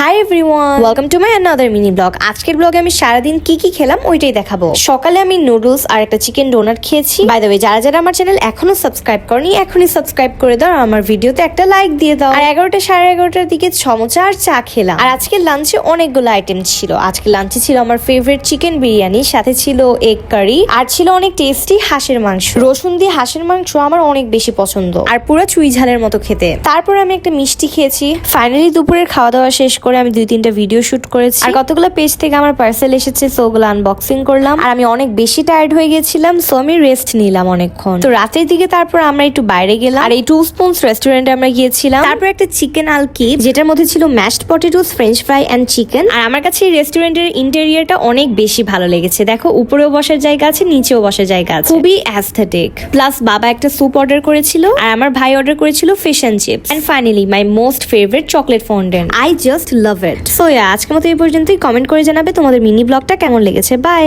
Hi everyone, welcome to my another mini blog. আজকের ব্লগে আমি সারাদিন কি কি খেলাম ওইটাই দেখাবো। সকালে আমি নুডলস আর একটা চিকেন ডোনাট খেয়েছি। বাই দ্য ওয়ে, যারা যারা আমার চ্যানেল এখনো সাবস্ক্রাইব করনি এখনই সাবস্ক্রাইব করে দাও আর আমার ভিডিওতে একটা লাইক দিয়ে দাও। আর 11টা সাড়ে 11টার দিকে সমোসা আর চা খেলাম। আর আজকে লাঞ্চে অনেকগুলো আইটেম ছিল। আজকে লাঞ্চে ছিল আমার ফেভারিট চিকেন বিরিয়ানি, সাথে ছিল এগ কারি, আর ছিল অনেক টেস্টি হাঁসের মাংস। রসুন দিয়ে হাঁসের মাংস আমার অনেক বেশি পছন্দ, আর পুরো চুই ঝালের মতো খেতে। তারপর আমি একটা মিষ্টি খেয়েছি। ফাইনালি দুপুরের খাওয়া দাওয়া শেষ করে আমি 2-3টা ভিডিও শুট করেছি। আর কতগুলো পেজ থেকে আমার পার্সেল এসেছে, সো ওগুলো আনবক্সিং করলাম। আর আমি অনেক বেশি টায়ার্ড হয়ে গেছিলাম, সো আমি রেস্ট নিলাম অনেকক্ষণ। তো রাতের দিকে তারপর আমরা একটু বাইরে গেলাম, আর এই টু স্পুনস রেস্টুরেন্টে আমরা গিয়েছিলাম। তারপর একটা চিকেন আলকিপ, যেটার মধ্যে ছিল mashed potatoes, french fry and chicken. আর আমার কাছে এই রেস্টুরেন্টের ইন্টেরিয়রটা অনেক বেশি ভালো লেগেছে। দেখো, উপরেও বসার জায়গা আছে, নিচেও বসার জায়গা আছে, খুবই অ্যাস্থেটিক। প্লাস বাবা একটা স্যুপ অর্ডার করেছিল, আর আমার ভাই অর্ডার করেছিল fish and chips. And finally my most favourite chocolate fondant. I just love it. So আজকের মতো এই পর্যন্তই। কমেন্ট করে জানাবে তোমাদের মিনি ব্লগটা কেমন লেগেছে। বাই।